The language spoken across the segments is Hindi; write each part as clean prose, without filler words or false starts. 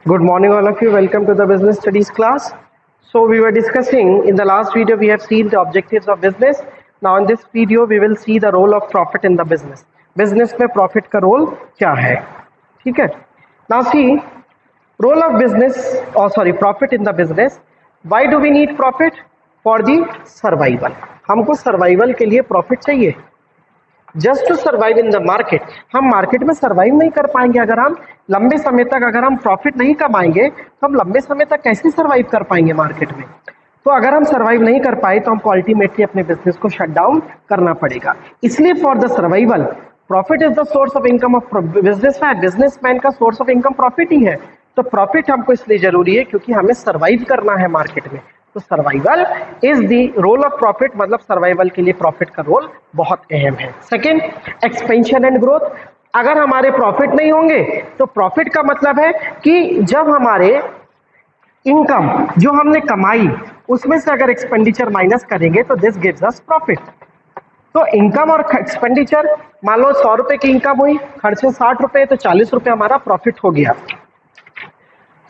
Good morning, all of you. Welcome to the business studies class. So we were discussing in the last video, we have seen the objectives of business. Now in this video, we will see the role of profit in the business. Business में profit का role क्या है? ठीक है? Now see, role of business, profit in the business. Why do we need profit? For the survival. हमको survival के लिए profit चाहिए. Just to survive in the market. हम मार्केट में सर्वाइव नहीं कर पाएंगे अगर हम लंबे समय तक अगर हम प्रॉफिट नहीं कमाएंगे तो हम लंबे समय तक कैसे सर्वाइव कर पाएंगे मार्केट में. तो अगर हम सर्वाइव नहीं कर पाए तो हमको अल्टीमेटली अपने बिजनेस को शट डाउन करना पड़ेगा. इसलिए for the survival profit is the source of income of businessman. Businessman का सोर्स ऑफ इनकम प्रॉफिट ही है. तो प्रॉफिट हमको इसलिए जरूरी है क्योंकि हमें सर्वाइव करना है मार्केट में. तो survival is the role of profit. मतलब सर्वाइवल के लिए प्रॉफिट का रोल बहुत अहम है. Second, expansion and growth. अगर हमारे प्रॉफिट नहीं होंगे तो प्रॉफिट का मतलब है कि जब हमारे इनकम जो हमने कमाई उसमें से अगर एक्सपेंडिचर माइनस करेंगे तो दिस गिव्स अस प्रॉफिट. तो इनकम और एक्सपेंडिचर, मान लो 100 रुपए की इनकम हुई, खर्चे 60 रुपए, तो 40 रुपए हमारा प्रॉफिट हो गया.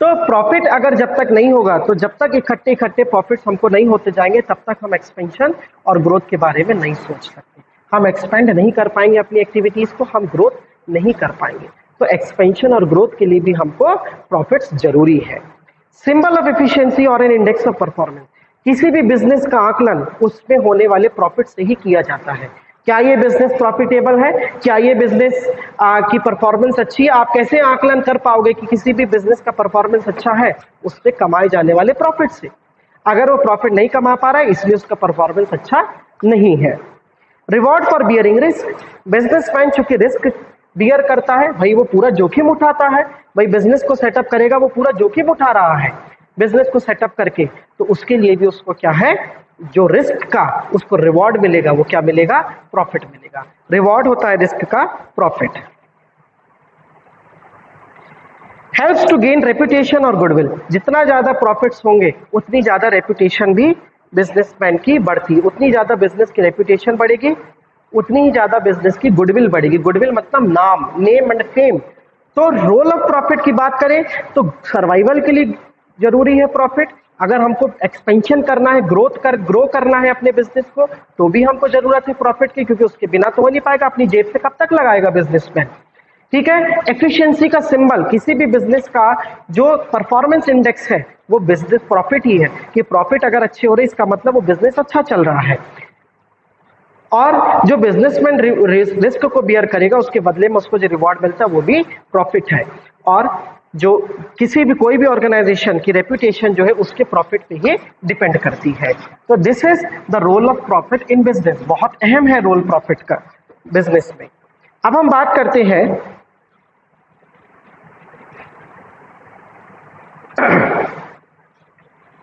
तो प्रॉफिट अगर जब तक नहीं होगा, तो जब तक इकट्ठे इकट्ठे प्रॉफिट्स हमको नहीं होते जाएंगे तब तक हम एक्सपेंशन और ग्रोथ के बारे में नहीं सोच सकते. हम एक्सपेंड नहीं कर पाएंगे अपनी एक्टिविटीज को, हम ग्रोथ नहीं कर पाएंगे. तो एक्सपेंशन और ग्रोथ के लिए भी हमको प्रॉफिट्स जरूरी है. सिंबल ऑफ एफिशिएंसी और एन इंडेक्स ऑफ परफॉर्मेंस. किसी भी बिजनेस का आकलन उसमें होने वाले प्रॉफिट से ही किया जाता है. क्या ये बिजनेस प्रॉफिटेबल है, क्या ये बिजनेस की परफॉर्मेंस अच्छी है. आप कैसे आकलन कर पाओगे कि किसी भी बिजनेस का परफॉर्मेंस अच्छा है? उससे कमाए जाने वाले प्रॉफिट से. अगर वो प्रॉफिट नहीं कमा पा रहा है इसलिए उसका परफॉर्मेंस अच्छा नहीं है. Reward for bearing risk. Businessman चूंकि रिस्क बियर करता है, भाई वो पूरा जोखिम उठाता है. भाई बिजनेस को सेटअप करेगा, वो पूरा जोखिम उठा रहा है बिजनेस को सेटअप करके, तो उसके लिए भी उसको क्या है, जो रिस्क का उसको रिवॉर्ड मिलेगा. वो क्या मिलेगा? प्रॉफिट मिलेगा. रिवॉर्ड होता है रिस्क का profit. Helps to gain reputation और गुडविल. जितना ज्यादा प्रॉफिट्स होंगे उतनी ज्यादा रेपुटेशन भी बिजनेसमैन की बढ़ती. उतनी ज्यादा बिजनेस की रेपुटेशन बढ़ेगी, उतनी ही ज्यादा बिजनेस की गुडविल बढ़ेगी. गुडविल मतलब नाम, नेम एंड फेम. तो रोल ऑफ प्रॉफिट की बात करें तो सर्वाइवल के लिए जरूरी है प्रॉफिट. अगर हमको एक्सपेंशन करना है, ग्रो करना है अपने बिजनेस को, तो भी हमको जरूरत है प्रॉफिट की, क्योंकि उसके बिना तो हो नहीं पाएगा. अपनी जेब से कब तक लगाएगा बिजनेसमैन. ठीक है. एफिशिएंसी का सिंबल किसी भी बिजनेस का जो परफॉर्मेंस इंडेक्स है वो बिजनेस प्रॉफिट ही है. कि प्रॉफिट अगर अच्छे हो रहे इसका मतलब वो बिजनेस अच्छा चल रहा है. और जो बिजनेसमैन रिस्क को बियर करेगा उसके बदले में उसको जो रिवॉर्ड मिलता है वो भी प्रॉफिट है. और जो किसी भी कोई भी ऑर्गेनाइजेशन की रेपुटेशन जो है उसके प्रॉफिट पे ही डिपेंड करती है. तो this is the role of profit in business. बहुत अहम है रोल प्रॉफिट का बिजनेस में. अब हम बात करते हैं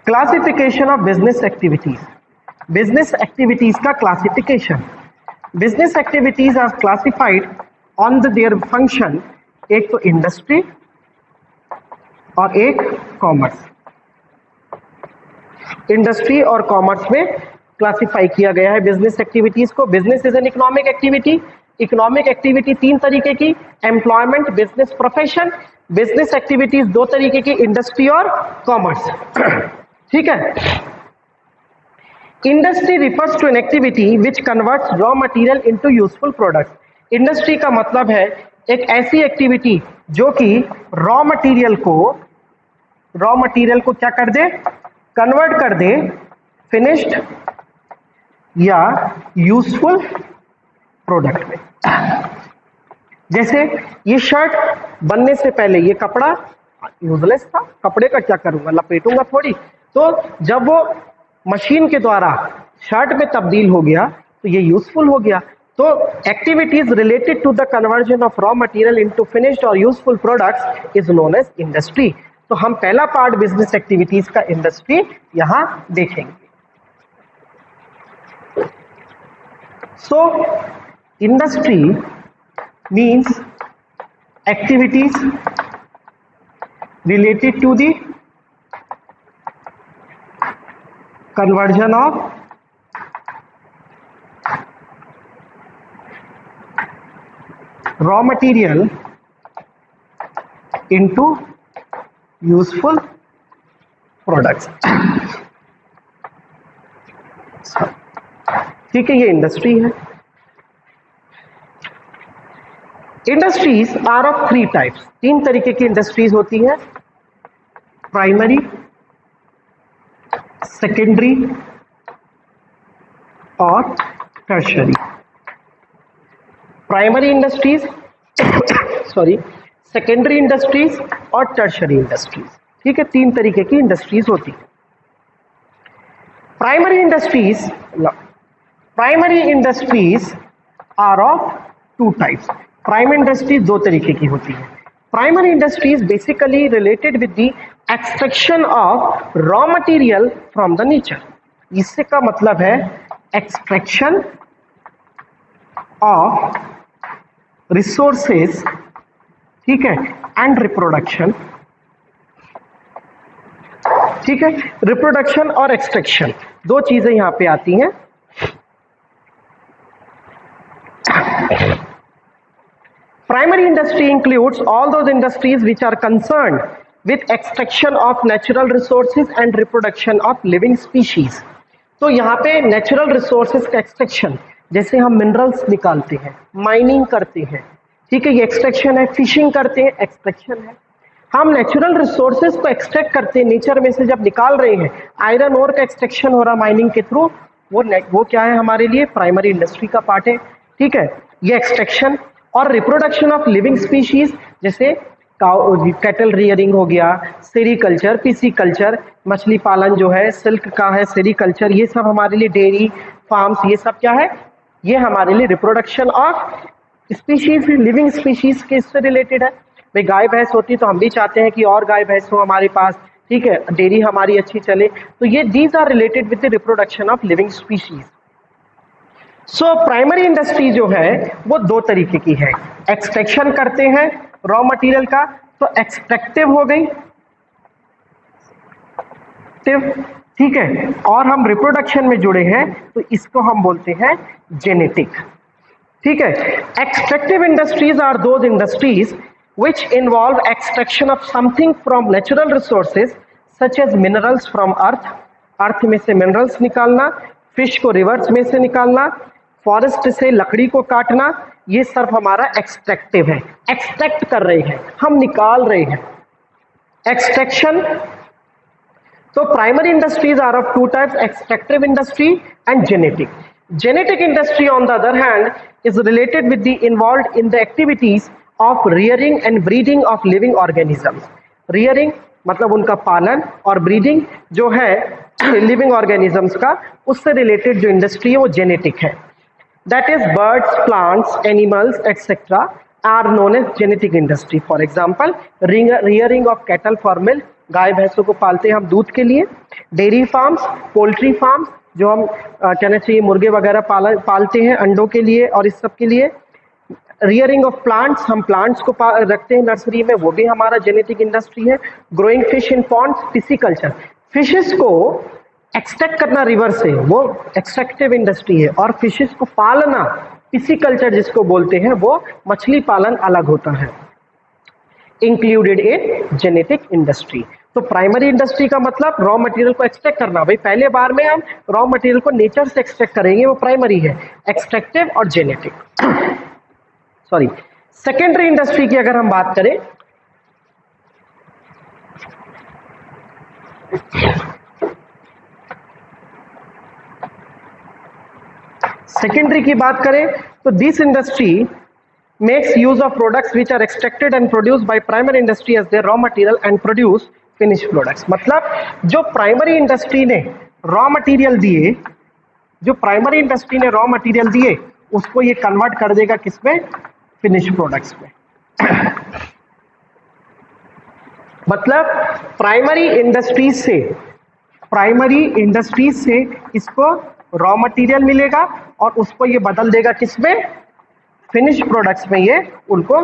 classification of business activities. Business activities का classification. Business activities are classified on the their function. एक तो इंडस्ट्री और एक कॉमर्स. इंडस्ट्री और कॉमर्स में क्लासिफाई किया गया है बिजनेस एक्टिविटीज को. Business is an economic activity. Economic activity तीन तरीके की, employment, business, profession. Business activities दो तरीके की, इंडस्ट्री और कॉमर्स. ठीक है. Industry refers to an activity which converts raw material into useful product. Industry का मतलब है एक ऐसी एक्टिविटी जो कि रॉ मटेरियल को क्या कर दे, कन्वर्ट कर दे फिनिश्ड या यूजफुल प्रोडक्ट में. जैसे ये शर्ट बनने से पहले ये कपड़ा यूजलेस था, कपड़े का क्या करूंगा, लपेटूंगा थोड़ी. तो जब वो मशीन के द्वारा शर्ट में तब्दील हो गया तो ये यूजफुल हो गया. तो activities related to the conversion of raw material into finished और useful products is known as industry. तो हम पहला पार्ट बिजनेस एक्टिविटीज का इंडस्ट्री यहां देखेंगे. So industry means activities related to the conversion of raw material into useful products. ठीक है, ये इंडस्ट्री है। Industries are of three types, तीन तरीके की इंडस्ट्रीज होती है, प्राइमरी, सेकेंडरी और tertiary. Primary industries sorry secondary industries और टर्शरी इंडस्ट्रीज। ठीक है, तीन तरीके की इंडस्ट्रीज होती है। Primary industries are of two types. Primary industries दो तरीके की होती है। Primary industries basically related with the extraction of raw material from the nature. इससे का मतलब है एक्सट्रैक्शन ऑफ रिसोर्सेज, ठीक है, एंड रिप्रोडक्शन। ठीक है, रिप्रोडक्शन और एक्सट्रैक्शन दो चीजें यहां पे आती हैं। Primary industry includes all those industries which are concerned with extraction of natural resources and reproduction of living species। तो यहाँ पे natural resources का extraction, जैसे हम minerals निकालते हैं, mining करते हैं, ठीक है, ये extraction है। fishing करते हैं, extraction है। हम natural resources को extract करते हैं, नेचर में से जब निकाल रहे हैं, आयरन ओर का extraction हो रहा माइनिंग के थ्रू, वो क्या है हमारे लिए प्राइमरी इंडस्ट्री का पार्ट है। ठीक है, ये एक्सट्रैक्शन और रिप्रोडक्शन ऑफ लिविंग स्पीशीज, जैसे कैटल रियरिंग हो गया, सेरीकल्चर, पिसीकल्चर, मछली पालन जो है, सिल्क का है, सेरीकल्चर, ये सब हमारे लिए, डेयरी फार्म्स, ये सब क्या है, ये हमारे लिए reproduction of species, living species के इससे रिलेटेड है। भाई गाय भैंस होती है तो हम भी चाहते हैं कि और गाय भैंस हो हमारे पास, ठीक है, डेयरी हमारी अच्छी चले, तो ये these are related with the reproduction of living species. So primary industry जो है वो दो तरीके की है। एक्सट्रैक्शन करते हैं रॉ मटेरियल का, तो एक्सट्रैक्टिव हो गई, ठीक है, और हम रिप्रोडक्शन में जुड़े हैं तो इसको हम बोलते हैं जेनेटिक। ठीक है, extractive industries are those industries which involve extraction of something from natural resources such as minerals from earth, अर्थ में से मिनरल्स निकालना, फिश को रिवर्स में से निकालना, फॉरेस्ट से लकड़ी को काटना, ये सिर्फ हमारा एक्सट्रैक्टिव है। एक्सट्रैक्ट कर रहे हैं, हम निकाल रहे हैं, एक्सट्रैक्शन। तो primary industries are of two types, extractive industry and genetic. Genetic industry on the other hand is related with the involved in the activities of rearing and breeding of living organisms. Rearing मतलब उनका पालन, और ब्रीडिंग जो है लिविंग ऑर्गेनिजम्स का, उससे रिलेटेड जो इंडस्ट्री है वो जेनेटिक है। That is birds, plants, animals etcetera are known as genetic industry. For example rearing of cattle for milk, गाय भैंसों को पालते हैं हम दूध के लिए। डेयरी फार्म्स, पोल्ट्री फार्म्स, जो हम कहना चाहिए मुर्गे वगैरह पालते हैं अंडों के लिए और इस सब के लिए। रियरिंग ऑफ प्लांट्स, हम प्लांट्स को रखते हैं नर्सरी में, वो भी हमारा जेनेटिक इंडस्ट्री है। Growing fish in ponds, pisciculture, fishes को एक्सट्रैक्ट करना रिवर से, वो एक्सट्रैक्टिव इंडस्ट्री है। और फिशेस को पालना, पिसीकल्चर जिसको बोलते हैं, वो मछली पालन अलग होता है, इंक्लूडेड इन जेनेटिक इंडस्ट्री। तो प्राइमरी इंडस्ट्री का मतलब रॉ मटेरियल को एक्सट्रैक्ट करना। भाई पहले बार में हम रॉ मटेरियल को नेचर से एक्सट्रैक्ट करेंगे, वो प्राइमरी है। एक्सट्रैक्टिव और जेनेटिक सॉरी। सेकेंडरी इंडस्ट्री की अगर हम बात करें, सेकेंडरी की बात करें तो this industry makes use of products which are extracted and produced by primary industry as their raw material and produce finish products. मतलब जो प्राइमरी इंडस्ट्री ने रॉ मटेरियल दिए, जो प्राइमरी इंडस्ट्री ने रॉ मटेरियल दिए, उसको ये कन्वर्ट कर देगा किसमें, फिनिश प्रोडक्ट्स में। मतलब प्राइमरी इंडस्ट्रीज से इसको रॉ मटेरियल मिलेगा और उसको ये बदल देगा किसमें, फिनिश प्रोडक्ट्स में, ये उनको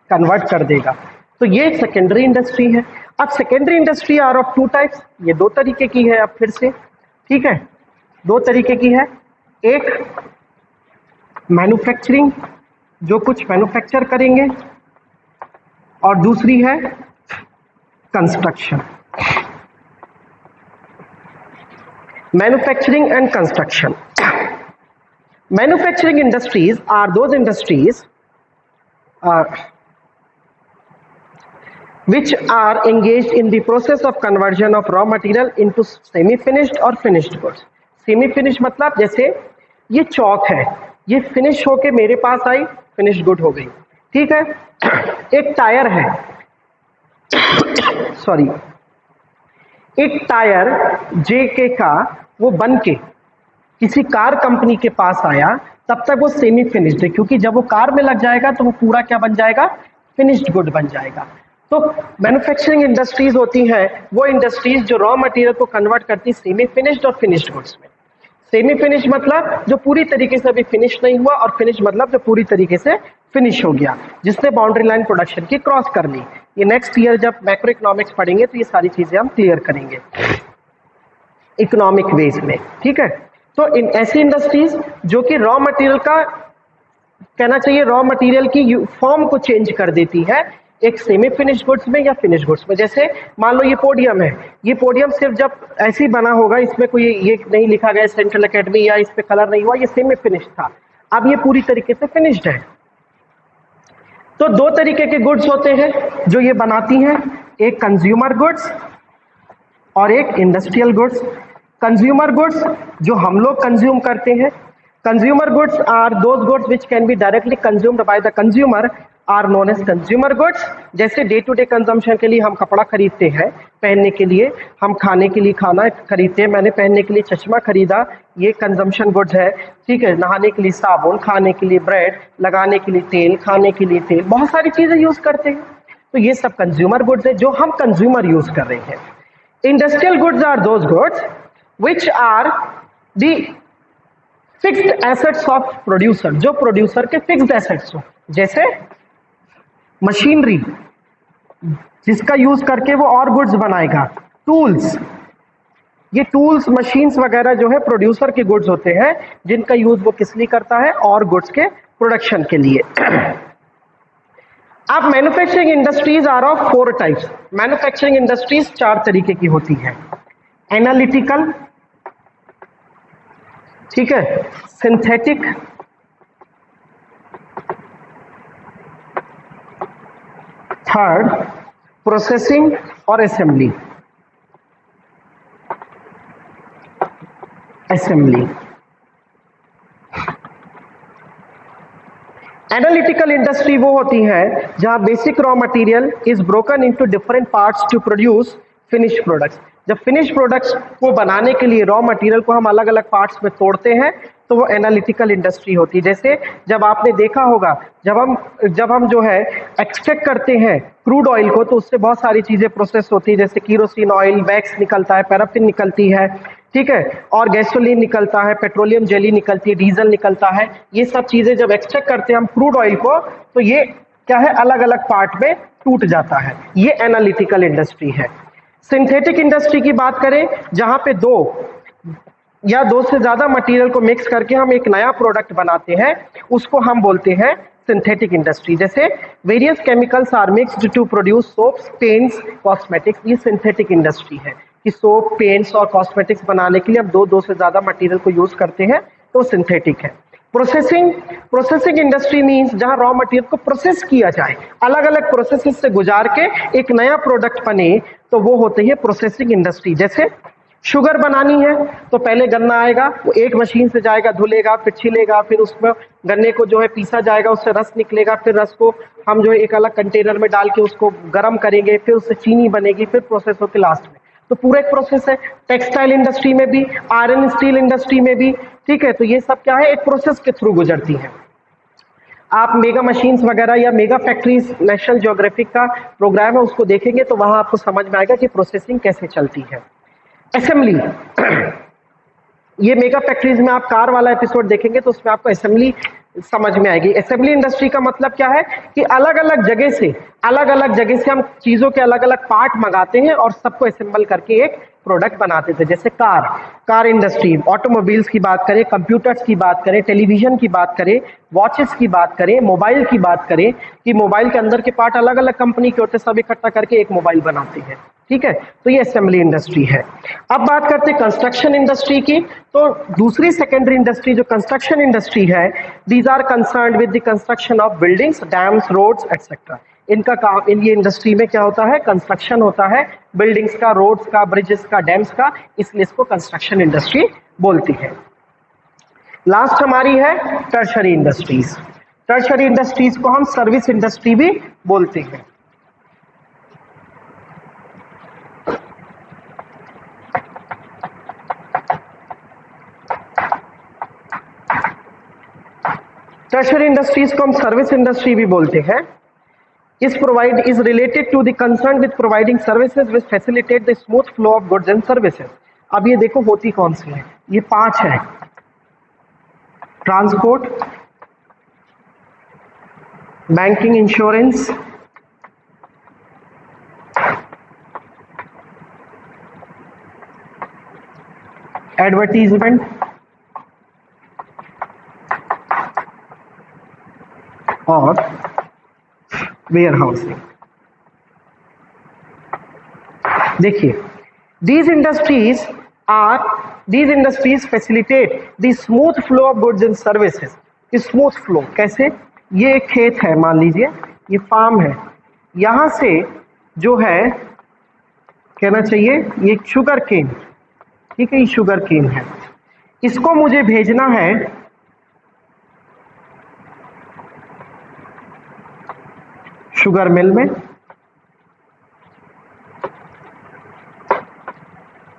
कन्वर्ट कर देगा। तो ये सेकेंडरी इंडस्ट्री है। अब secondary industry are of two types, ये दो तरीके की है। अब फिर से, ठीक है, दो तरीके की है। एक मैन्युफैक्चरिंग, जो कुछ मैन्युफैक्चर करेंगे, और दूसरी है construction. Manufacturing and construction. Manufacturing industries are those industries which are engaged in the process of conversion of raw material into semi-finished or finished goods. Semi-finished मतलब जैसे ये चौक है, ये फिनिश होके मेरे पास आई, फिनिश गुड हो गई, ठीक है। एक टायर है, सॉरी, एक टायर जेके का वो बन के किसी कार कंपनी के पास आया, तब तक वो सेमी फिनिश्ड है, क्योंकि जब वो कार में लग जाएगा तो वो पूरा क्या बन जाएगा, फिनिश्ड गुड बन जाएगा। तो मैन्युफैक्चरिंग इंडस्ट्रीज होती हैं वो इंडस्ट्रीज जो रॉ मटेरियल को कन्वर्ट करती सेमी फिनिश्ड और फिनिश्ड गुड्स में। सेमी फिनिश मतलब जो पूरी तरीके से अभी फिनिश नहीं हुआ, और फिनिश मतलब जो पूरी तरीके से फिनिश हो गया, जिसने बाउंड्री लाइन प्रोडक्शन की क्रॉस कर ली। ये नेक्स्ट ईयर जब मैक्रो इकोनॉमिक्स पढ़ेंगे तो ये सारी चीजें हम क्लियर करेंगे इकोनॉमिक वेज में, ठीक है। तो इन ऐसी इंडस्ट्रीज जो कि रॉ मटेरियल का, कहना चाहिए रॉ मटेरियल की फॉर्म को चेंज कर देती है एक सेमी फिनिश गुड्स में या फिनिश गुड्स में। जैसे मान लो ये पोडियम है, ये पोडियम सिर्फ जब ऐसे ही बना होगा, इसमें कोई ये नहीं लिखा गया सेंट्रल एकेडमी या इस पे कलर नहीं हुआ, ये सेमी फिनिश था, अब ये पूरी तरीके से फिनिश्ड है। तो दो तरीके के गुड्स होते हैं जो ये बनाती हैं, एक कंज्यूमर गुड्स और एक इंडस्ट्रियल गुड्स। कंज्यूमर गुड्स जो हम लोग कंज्यूम करते हैं, consumer goods are those goods which can be directly consumed by the consumer are known as consumer goods. जैसे डे टू डे कंजम्पशन के लिए हम कपड़ा खरीदते हैं पहनने के लिए, हम खाने के लिए खाना खरीदते हैं, मैंने पहनने के लिए चश्मा खरीदा, ये कंजम्पशन गुड्स है, ठीक है। नहाने के लिए साबुन, खाने के लिए ब्रेड, लगाने के लिए तेल, खाने के लिए तेल, बहुत सारी चीजें यूज करते हैं, तो ये सब कंज्यूमर गुड्स है जो हम कंज्यूमर यूज कर रहे हैं। Industrial goods are those goods which are the fixed assets of producer, जो प्रोड्यूसर के फिक्स्ड एसेट्स हो, जैसे मशीनरी जिसका यूज करके वो और गुड्स बनाएगा, टूल्स, ये टूल्स मशीन्स वगैरह जो है प्रोड्यूसर के गुड्स होते हैं, जिनका यूज वो किस लिए करता है, और गुड्स के प्रोडक्शन के लिए। अब manufacturing industries are of 4 types. Manufacturing industries 4 तरीके की होती है। एनालिटिकल, ठीक है, सिंथेटिक, थर्ड प्रोसेसिंग और असेंबली। एनालिटिकल इंडस्ट्री वो होती है जहां basic raw material is broken into different parts to produce finish products. जब फिनिश प्रोडक्ट्स को बनाने के लिए रॉ मटेरियल को हम अलग अलग पार्ट्स में तोड़ते हैं तो वो एनालिटिकल इंडस्ट्री होती है। जैसे जब आपने देखा होगा जब हम जो है एक्सट्रैक्ट करते हैं क्रूड ऑयल को, तो उससे बहुत सारी चीजें प्रोसेस होती है, जैसे कीरोसिन ऑयल, वैक्स निकलता है, पैराफिन निकलती है, ठीक है, और गैसोलीन निकलता है, पेट्रोलियम जेली निकलती है, डीजल निकलता है। ये सब चीजें जब एक्सट्रैक्ट करते हैं हम क्रूड ऑयल को, तो ये क्या है, अलग अलग पार्ट में टूट जाता है, ये एनालिटिकल इंडस्ट्री है। सिंथेटिक इंडस्ट्री की बात करें, जहां पे 2 या 2 से ज्यादा मटेरियल को मिक्स करके हम एक नया प्रोडक्ट बनाते हैं, उसको हम बोलते हैं सिंथेटिक इंडस्ट्री। जैसे various chemicals are mixed to produce soaps, paints, cosmetics, ये सिंथेटिक इंडस्ट्री है कि सोप, पेंट्स और कॉस्मेटिक्स बनाने के लिए हम 2 से ज्यादा मटेरियल को यूज करते हैं, तो सिंथेटिक है। प्रोसेसिंग इंडस्ट्री मींस जहां रॉ मटेरियल को प्रोसेस किया जाए, अलग अलग प्रोसेसेस से गुजार के एक नया प्रोडक्ट बने, तो वो होती है प्रोसेसिंग इंडस्ट्री। जैसे शुगर बनानी है तो पहले गन्ना आएगा, वो एक मशीन से जाएगा, धुलेगा, फिर छिलेगा, फिर उसमें गन्ने को जो है पीसा जाएगा, उससे रस निकलेगा, फिर रस को हम जो है एक अलग कंटेनर में डाल के उसको गर्म करेंगे, फिर उससे चीनी बनेगी, फिर प्रोसेस होकर लास्ट में, तो पूरा एक प्रोसेस है। टेक्सटाइल इंडस्ट्री में भी, आयरन स्टील इंडस्ट्री में भी, ठीक है, तो ये सब क्या है, एक प्रोसेस के थ्रू गुजरती है। आप मेगा मशीन्स वगैरह या मेगा फैक्ट्रीज, नेशनल ज्योग्राफिक का प्रोग्राम है, उसको देखेंगे तो वहां आपको समझ में आएगा कि प्रोसेसिंग कैसे चलती है। असेंबली, ये मेगा फैक्ट्रीज में आप कार वाला एपिसोड देखेंगे तो उसमें आपको असेंबली समझ में आएगी। असेंबली इंडस्ट्री का मतलब क्या है कि अलग अलग जगह से हम चीजों के अलग अलग पार्ट मंगाते हैं और सबको असेंबल करके एक प्रोडक्ट बनाते थे। जैसे कार इंडस्ट्री, ऑटोमोबाइल्स की बात करें, कंप्यूटर्स की बात करें, टेलीविजन की बात करें, वॉचेस की बात करें, मोबाइल की बात करें कि मोबाइल के अंदर के पार्ट अलग अलग कंपनी के होते हैं, सब इकट्ठा करके एक मोबाइल बनाते हैं। ठीक है, तो ये असेंबली इंडस्ट्री है। अब बात करते हैं कंस्ट्रक्शन इंडस्ट्री की। तो दूसरी सेकेंडरी इंडस्ट्री जो कंस्ट्रक्शन इंडस्ट्री है, these are concerned with the construction of buildings, dams, roads etcetera. इनका काम, इन ये इंडस्ट्री में क्या होता है, कंस्ट्रक्शन होता है बिल्डिंग्स का, रोड्स का, ब्रिजेस का, डैम्स का, इसलिए इसको कंस्ट्रक्शन इंडस्ट्री बोलती है। लास्ट हमारी है टर्शरी इंडस्ट्रीज। टर्शरी इंडस्ट्रीज को हम सर्विस इंडस्ट्री भी बोलते हैं। टर्शरी इंडस्ट्रीज को हम सर्विस इंडस्ट्री भी बोलते हैं। is related to the concern with providing services which facilitate the smooth flow of goods and services। अब ये देखो होती कौन सी है, ये 5 है। ट्रांसपोर्ट, बैंकिंग, इंश्योरेंस, एडवर्टीजमेंट और वेयर हाउसिंग। देखिए, these industries facilitate the smooth flow of goods and services। Smooth flow कैसे, ये एक खेत है, मान लीजिए ये फार्म है, यहां से जो है कहना चाहिए ये शुगर केन, ठीक है, ये शुगर केन है, इसको मुझे भेजना है शुगर मिल में।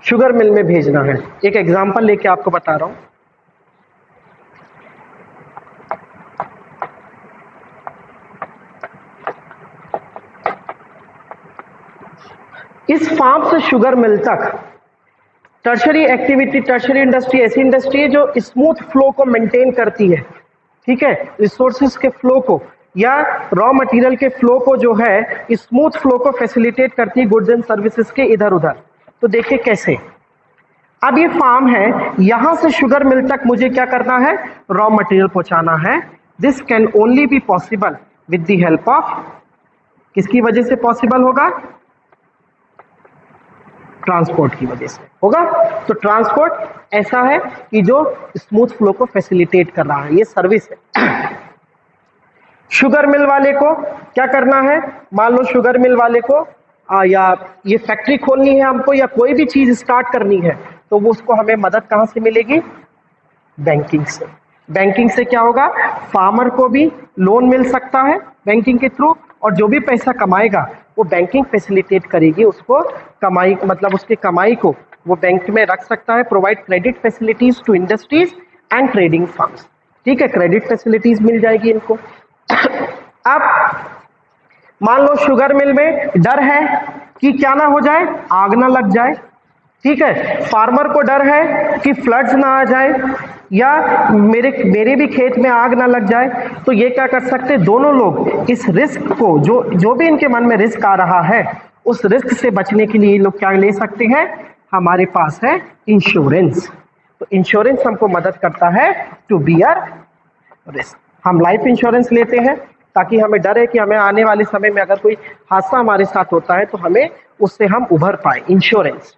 शुगर मिल में भेजना है। एक एग्जांपल लेके आपको बता रहा हूं। इस फार्म से शुगर मिल तक टर्शरी एक्टिविटी, टर्शरी इंडस्ट्री ऐसी इंडस्ट्री है जो स्मूथ फ्लो को मेंटेन करती है। ठीक है, रिसोर्सेज के फ्लो को या रॉ मटेरियल के फ्लो को जो है स्मूथ फ्लो को फैसिलिटेट करती है गुड्स एंड सर्विसेज के इधर उधर। तो देखिए कैसे, अब ये फार्म है, यहां से शुगर मिल तक मुझे क्या करना है, रॉ मटेरियल पहुंचाना है। This can only be possible with the help of, किसकी वजह से पॉसिबल होगा, ट्रांसपोर्ट की वजह से होगा। तो ट्रांसपोर्ट ऐसा है कि जो स्मूथ फ्लो को फैसिलिटेट कर रहा है, ये सर्विस है। शुगर मिल वाले को क्या करना है, मान लो शुगर मिल वाले को या ये फैक्ट्री खोलनी है हमको या कोई भी चीज स्टार्ट करनी है, तो वो उसको हमें मदद कहां से मिलेगी, बैंकिंग से। बैंकिंग से क्या होगा, फार्मर को भी लोन मिल सकता है बैंकिंग के थ्रू, और जो भी पैसा कमाएगा वो बैंकिंग फैसिलिटेट करेगी उसको, कमाई मतलब उसके कमाई को वो बैंक में रख सकता है। Provide credit facilities to industries and trading firms. ठीक है, क्रेडिट फैसिलिटीज मिल जाएगी इनको। अब मान लो शुगर मिल में डर है कि क्या ना हो जाए, आग ना लग जाए। ठीक है, फार्मर को डर है कि फ्लड्स ना आ जाए या मेरे भी खेत में आग ना लग जाए। तो ये क्या कर सकते हैं, दोनों लोग इस रिस्क को, जो भी इनके मन में रिस्क आ रहा है, उस रिस्क से बचने के लिए लोग क्या ले सकते हैं, हमारे पास है इंश्योरेंस। तो इंश्योरेंस हमको मदद करता है टू बियर रिस्क। हम लाइफ इंश्योरेंस लेते हैं ताकि हमें डर है कि हमें आने वाले समय में अगर कोई हादसा हमारे साथ होता है तो हमें उससे हम उभर पाए। Insurance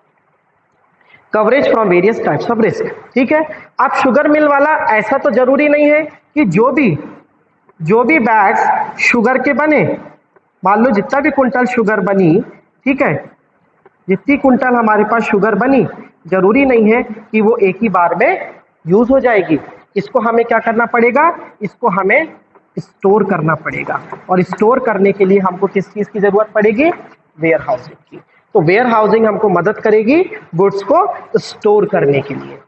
coverage from various types of risk. ठीक है, अब शुगर मिल वाला ऐसा तो जरूरी नहीं है कि जो भी बैग्स शुगर के बने, मान लो जितना भी कुंटल शुगर बनी, ठीक है, जितनी कुंटल हमारे पास शुगर बनी, जरूरी नहीं है कि वो एक ही बार में यूज हो जाएगी। इसको हमें क्या करना पड़ेगा, इसको हमें स्टोर करना पड़ेगा, और स्टोर करने के लिए हमको किस चीज की जरूरत पड़ेगी, वेयर हाउसिंग की। तो वेयर हाउसिंग हमको मदद करेगी गुड्स को स्टोर करने के लिए।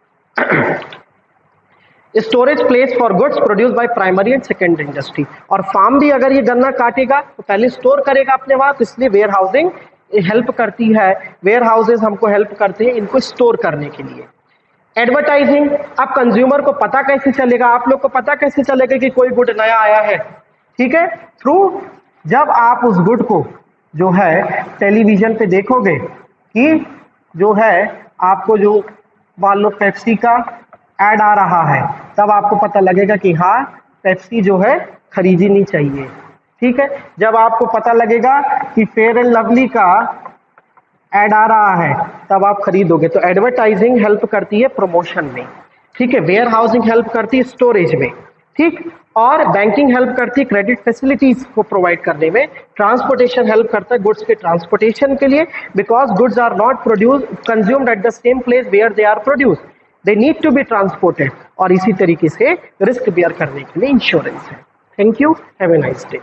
Storage place for goods produce by primary and secondary industry. और फार्म भी अगर ये गन्ना काटेगा तो पहले स्टोर करेगा अपने वहां, तो इसलिए वेयर हाउसिंग हेल्प करती है। वेयर हाउसेज हमको हेल्प करते हैं इनको स्टोर करने के लिए। एडवर्टाइजिंग, अब कंज्यूमर को पता कैसे चलेगा, आप लोग को पता कैसे चलेगा कि कोई गुड नया आया है? ठीक है, थ्रू जब आप उस गुड को जो है टेलीविजन पे देखोगे कि जो है आपको जो मान लो पेप्सी का एड आ रहा है, तब आपको पता लगेगा कि हाँ पेप्सी जो है खरीदनी चाहिए। ठीक है, जब आपको पता लगेगा कि फेयर एंड लवली का एड आ रहा है तब आप खरीदोगे। तो एडवर्टाइजिंग हेल्प करती है प्रमोशन में, ठीक है, वेयर हाउसिंग हेल्प करती है स्टोरेज में, ठीक, और बैंकिंग हेल्प करती है क्रेडिट फैसिलिटीज को प्रोवाइड करने में, ट्रांसपोर्टेशन हेल्प करता है गुड्स के ट्रांसपोर्टेशन के लिए, because goods are not produce consumed at the same place where they are produce, they need to be transported. और इसी तरीके से रिस्क बेयर करने के लिए इंश्योरेंस है। Thank you, have a nice day.